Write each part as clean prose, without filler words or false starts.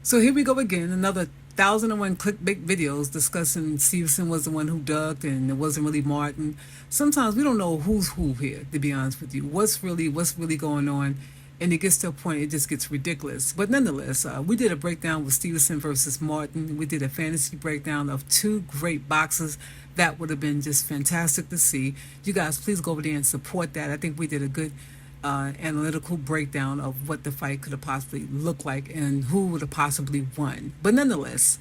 So here we go again, another 1,001 clickbait videos discussing Stevenson was the one who ducked and it wasn't really Martin. Sometimes we don't know who's who here, to be honest with you. What's really going on? And it gets to a point it just gets ridiculous. But nonetheless, we did a breakdown with Stevenson versus Martin. We did a fantasy breakdown of two great boxers. That would have been just fantastic to see. You guys, please go over there and support that. I think we did a good analytical breakdown of what the fight could have possibly looked like and who would have possibly won. But nonetheless,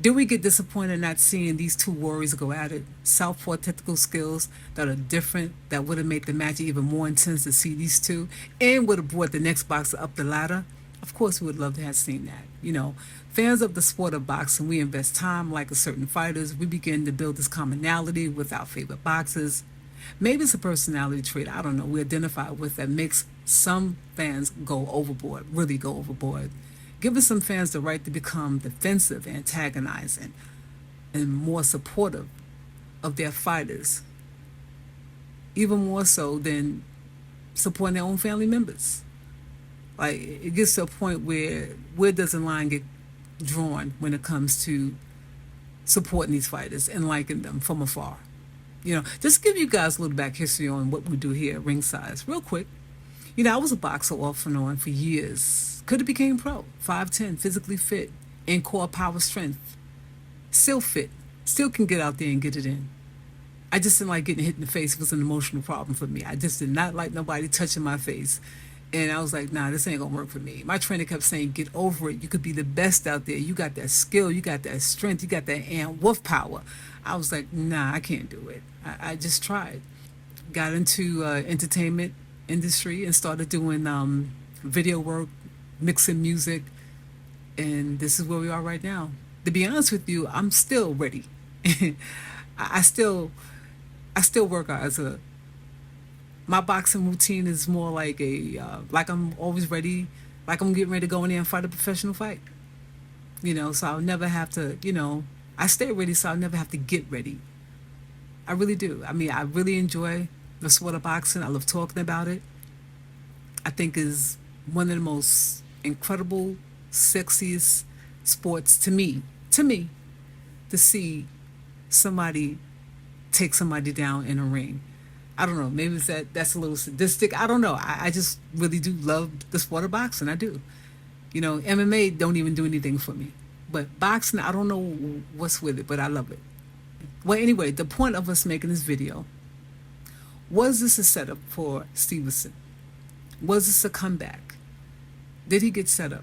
did we get disappointed not seeing these two warriors go at it? Southpaw technical skills that are different, that would have made the match even more intense to see these two, and would have brought the next boxer up the ladder. Of course, we would love to have seen that. Fans of the sport of boxing, we invest time like a certain fighters. We begin to build this commonality with our favorite boxers. Maybe it's a personality trait, I don't know, we identify with that makes some fans go overboard, really go overboard. Giving some fans the right to become defensive, antagonizing, and more supportive of their fighters, even more so than supporting their own family members. Like, it gets to a point where does the line get drawn when it comes to supporting these fighters and liking them from afar? Just give you guys a little back history on what we do here at Ringside, real quick. I was a boxer off and on for years. Could have became pro. 5'10", physically fit, in core power strength. Still fit. Still can get out there and get it in. I just didn't like getting hit in the face. It was an emotional problem for me. I just did not like nobody touching my face. And I was like, nah, this ain't gonna work for me. My trainer kept saying, get over it. You could be the best out there. You got that skill. You got that strength. You got that wolf power. I was like, nah, I can't do it. I just tried. Got into entertainment industry and started doing video work, mixing music. And this is where we are right now. To be honest with you, I'm still ready. I still work out as a, my boxing routine is more like like I'm always ready, like I'm getting ready to go in there and fight a professional fight. So I'll never have to, I stay ready so I'll never have to get ready. I really do. I mean, I really enjoy the sport of boxing. I love talking about it. I think is one of the most incredible, sexiest sports to me, to see somebody take somebody down in a ring. I don't know. Maybe it's that's a little sadistic. I don't know. I just really do love the sport of boxing. I do. MMA don't even do anything for me. But boxing, I don't know what's with it, but I love it. Well, anyway, the point of us making this video, was this a setup for Stevenson? Was this a comeback? Did he get set up?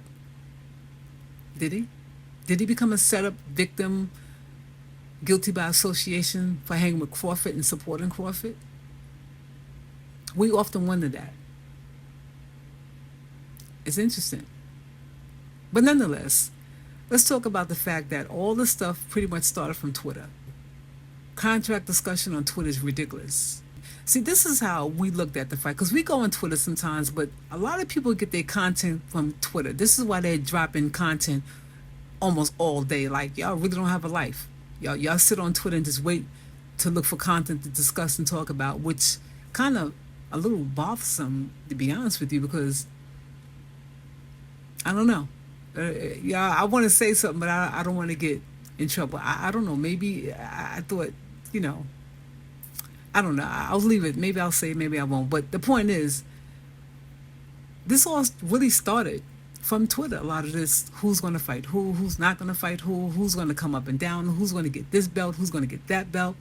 Did he? Did he become a setup victim, guilty by association for hanging with Crawford and supporting Crawford? We often wonder that. It's interesting. But nonetheless, let's talk about the fact that all this stuff pretty much started from Twitter. Contract discussion on Twitter is ridiculous. See, this is how we looked at the fight, because we go on Twitter sometimes, but a lot of people get their content from Twitter. This is why they're dropping content almost all day. Like, y'all really don't have a life. Y'all sit on Twitter and just wait to look for content to discuss and talk about, which kind of a little bothersome, to be honest with you, because I don't know. I want to say something, but I don't want to get in trouble. I don't know. Maybe I thought, I don't know. I'll leave it. Maybe I'll say it, maybe I won't. But the point is, this all really started from Twitter. A lot of this, who's going to fight who's not going to fight who's going to come up and down, who's going to get this belt, who's going to get that belt.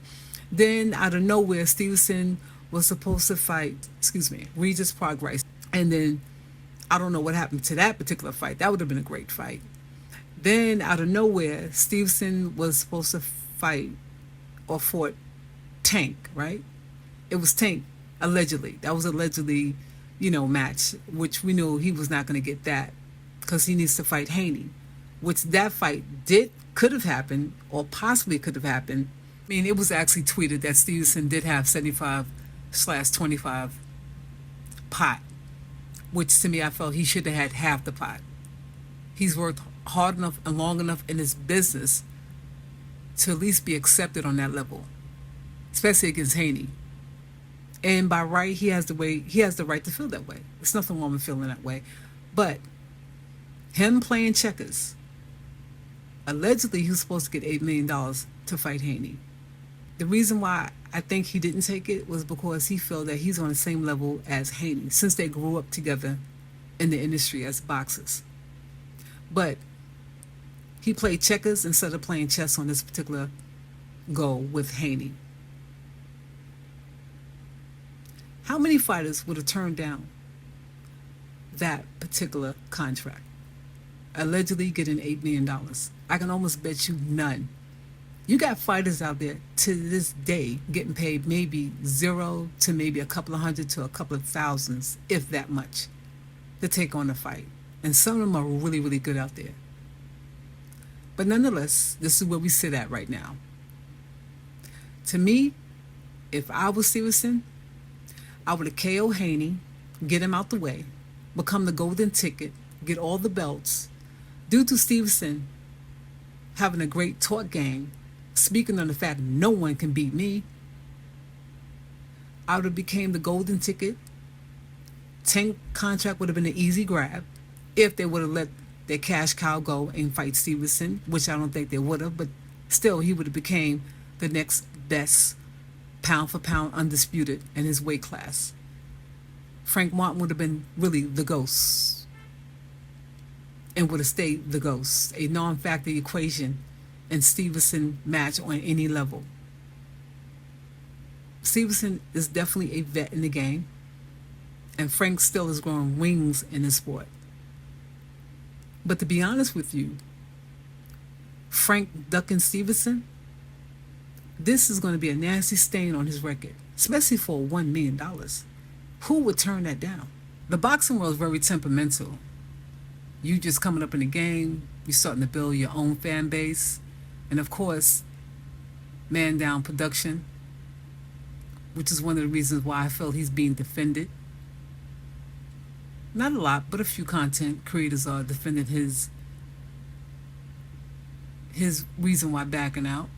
Then out of nowhere, Stevenson was supposed to fight, Regis Progress. And then I don't know what happened to that particular fight. That would have been a great fight. Then out of nowhere, Stevenson was supposed to fight or fought Tank, right? It was Tank, allegedly. That was allegedly, match, which we knew he was not going to get that because he needs to fight Haney, which that fight could have happened or possibly could have happened. I mean, it was actually tweeted that Stevenson did have 75/25 pot, which to me I felt he should have had half the pot. He's worked hard enough and long enough in his business to at least be accepted on that level, especially against Haney. And by right, he has the right to feel that way. There's nothing wrong with feeling that way. But him playing checkers, Allegedly, he was supposed to get $8 million to fight Haney. The reason why I think he didn't take it was because he felt that he's on the same level as Haney since they grew up together in the industry as boxers. But he played checkers instead of playing chess on this particular go with Haney. How many fighters would have turned down that particular contract? Allegedly getting $8 million. I can almost bet you none. You got fighters out there to this day getting paid maybe zero to maybe a couple of hundred to a couple of thousands, if that much, to take on a fight. And some of them are really, really good out there. But nonetheless, this is where we sit at right now. To me, if I was Stevenson, I would have KO Haney, get him out the way, become the golden ticket, get all the belts. Due to Stevenson having a great talk game, speaking on the fact no one can beat me, I would have became the golden ticket. Tank contract would have been an easy grab if they would have let their cash cow go and fight Stevenson, which I don't think they would have, but still he would have became the next best pound for pound undisputed in his weight class. Frank Martin would have been really the ghost and would have stayed the ghost, a non-factor equation in Stevenson match on any level. Stevenson is definitely a vet in the game, and Frank still is growing wings in the sport. But to be honest with you, Frank ducking Stevenson, this is going to be a nasty stain on his record, especially for $1 million. Who would turn that down? The boxing world is very temperamental. You just coming up in the game, you're starting to build your own fan base, and of course, man down production, which is one of the reasons why I felt he's being defended. Not a lot, but a few content creators are defending his reason why backing out.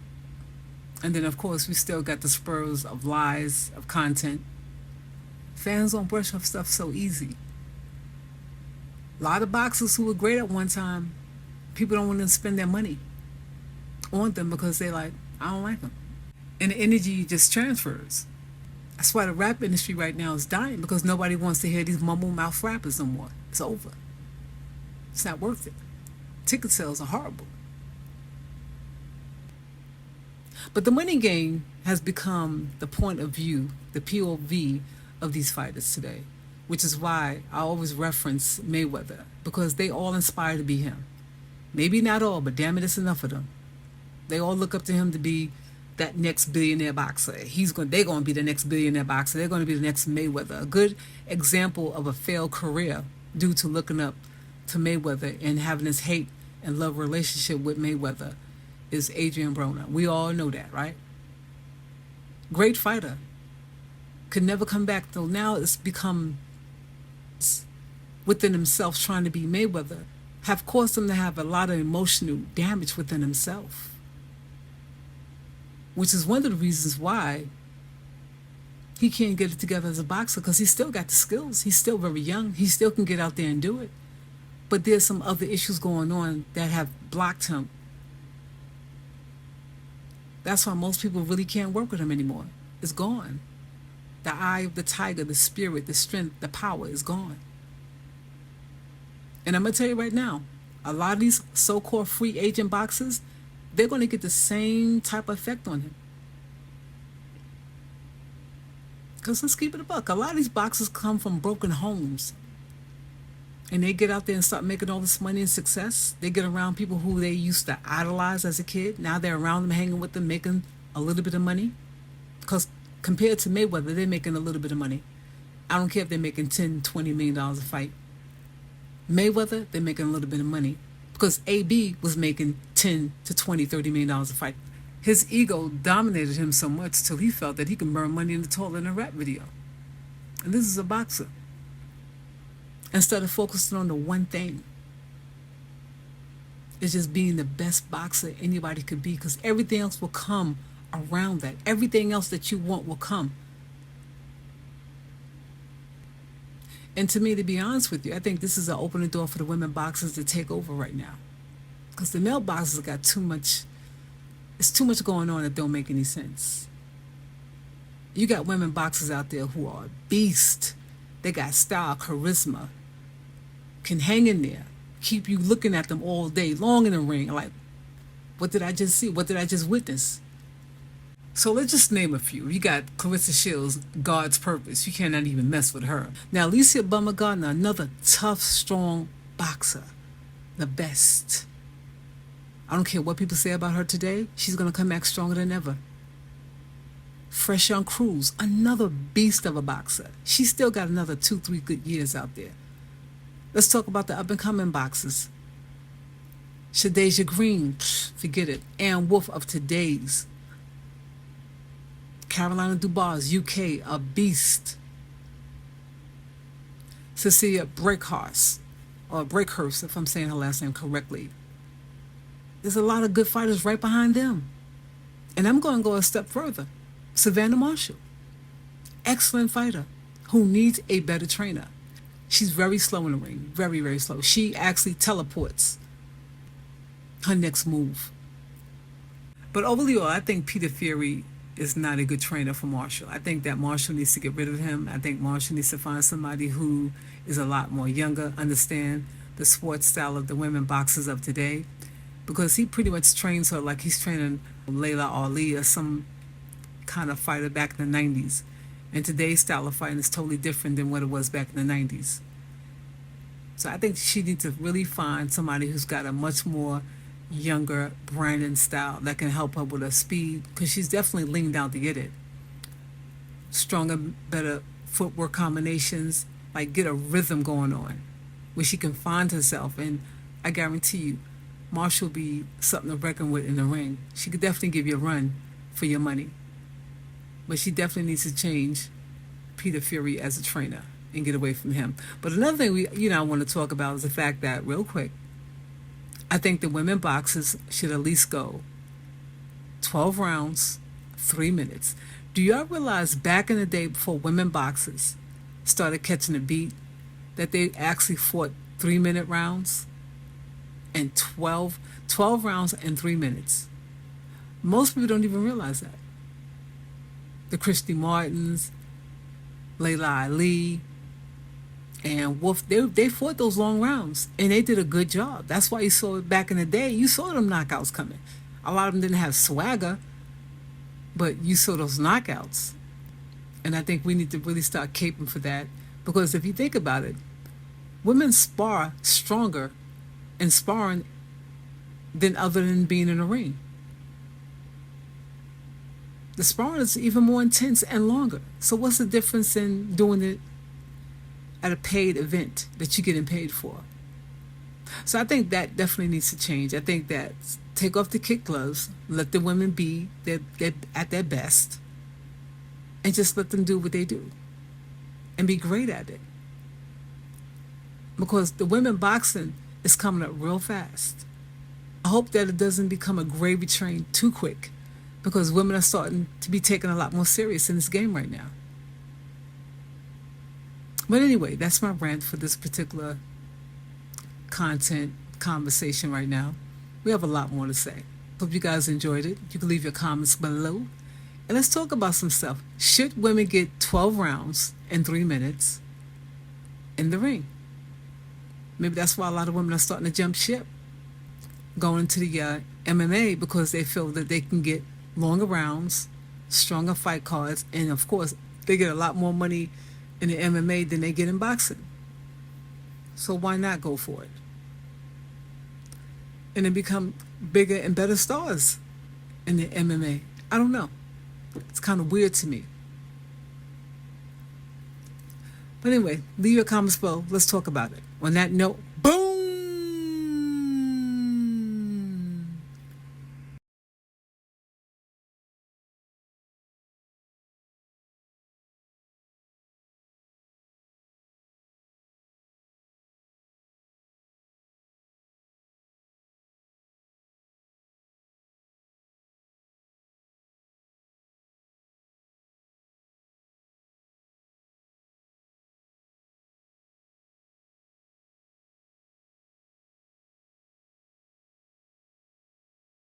And then, of course, we still got the spurs of lies, of content. Fans don't brush off stuff so easy. A lot of boxers who were great at one time, people don't want to spend their money on them because they're like, I don't like them. And the energy just transfers. That's why the rap industry right now is dying, because nobody wants to hear these mumble mouth rappers no more. It's over. It's not worth it. Ticket sales are horrible. But the money game has become the point of view, the POV of these fighters today, which is why I always reference Mayweather, because they all inspire to be him. Maybe not all, but damn it, it's enough of them. They all look up to him to be that next billionaire boxer. They're going to be the next billionaire boxer. They're going to be the next Mayweather. A good example of a failed career due to looking up to Mayweather and having this hate and love relationship with Mayweather is Adrian Broner. We all know that, right? Great fighter. Could never come back, though now it's become within himself trying to be Mayweather, have caused him to have a lot of emotional damage within himself. Which is one of the reasons why he can't get it together as a boxer, because he's still got the skills. He's still very young. He still can get out there and do it. But there's some other issues going on that have blocked him. That's why most people really can't work with him anymore. It's gone. The eye of the tiger, the spirit, the strength, the power is gone. And I'm going to tell you right now, a lot of these so-called free agent boxers, they're going to get the same type of effect on him. Because let's keep it a buck. A lot of these boxers come from broken homes. And they get out there and start making all this money and success. They get around people who they used to idolize as a kid. Now they're around them, hanging with them, making a little bit of money. Because compared to Mayweather, they're making a little bit of money. I don't care if they're making $10, $20 million a fight. Mayweather, they're making a little bit of money. Because AB was making $10 to $20, $30 million a fight. His ego dominated him so much till he felt that he could burn money in the toilet in a rap video. And this is a boxer. Instead of focusing on the one thing, it's just being the best boxer anybody could be, because everything else will come around that. Everything else that you want will come. And to me, to be honest with you, I think this is an opening door for the women boxers to take over right now. because the male boxers got too much. It's too much going on that don't make any sense. You got women boxers out there who are beasts. They got style, charisma, can hang in there, keep you looking at them all day long in the ring. Like, what did I just see? What did I just witness? So let's just name a few. You got Clarissa Shields, God's Purpose. You cannot even mess with her. Now, Alicia Baumgardner, another tough, strong boxer. The best. I don't care what people say about her today. She's going to come back stronger than ever. Fresh Young Cruz, another beast of a boxer. She's still got another 2-3 good years out there. Let's talk about the up-and-coming boxers. Shadeja Green, forget it. Ann Wolf of today's. Carolina Dubois, UK, a beast. Cecilia Breakhurst, or Breakhurst, if I'm saying her last name correctly. There's a lot of good fighters right behind them. And I'm going to go a step further. Savannah Marshall, excellent fighter who needs a better trainer. She's very slow in the ring, very, very slow. She actually teleports her next move. But overall, I think Peter Fury is not a good trainer for Marshall. I think that Marshall needs to get rid of him. I think Marshall needs to find somebody who is a lot more younger, understand the sports style of the women boxers of today, because he pretty much trains her like he's training Layla Ali or some kind of fighter back in the 90s. And today's style of fighting is totally different than what it was back in the 90s. So I think she needs to really find somebody who's got a much more younger Brandon style that can help her with her speed, because she's definitely leaned out to get it. Stronger, better footwork combinations, like get a rhythm going on where she can find herself. And I guarantee you, Marshall will be something to reckon with in the ring. She could definitely give you a run for your money. But she definitely needs to change Peter Fury as a trainer and get away from him. But another thing I want to talk about is the fact that, real quick, I think the women boxers should at least go 12 rounds, 3 minutes. Do y'all realize back in the day before women boxers started catching a beat, that they actually fought 3-minute rounds and 12 rounds in 3 minutes? Most people don't even realize that. The Christy Martins, Layla Ali, and Wolf, they fought those long rounds, and they did a good job. That's why you saw it back in the day. You saw them knockouts coming. A lot of them didn't have swagger, but you saw those knockouts. And I think we need to really start caping for that, because if you think about it, women spar stronger in sparring than other than being in a ring. The sparring is even more intense and longer. So what's the difference in doing it at a paid event that you're getting paid for? So I think that definitely needs to change. I think that take off the kick gloves, let the women be at their best, and just let them do what they do and be great at it. Because the women boxing is coming up real fast. I hope that it doesn't become a gravy train too quick, because women are starting to be taken a lot more serious in this game right now. But anyway, that's my rant for this particular conversation right now. We have a lot more to say. Hope you guys enjoyed it. You can leave your comments below. And let's talk about some stuff. Should women get 12 rounds in 3 minutes in the ring? Maybe that's why a lot of women are starting to jump ship, going into the MMA, because they feel that they can get longer rounds, stronger fight cards, and of course, they get a lot more money in the MMA than they get in boxing. So why not go for it? And then become bigger and better stars in the MMA. I don't know. It's kind of weird to me. But anyway, leave your comments below. Let's talk about it. On that note,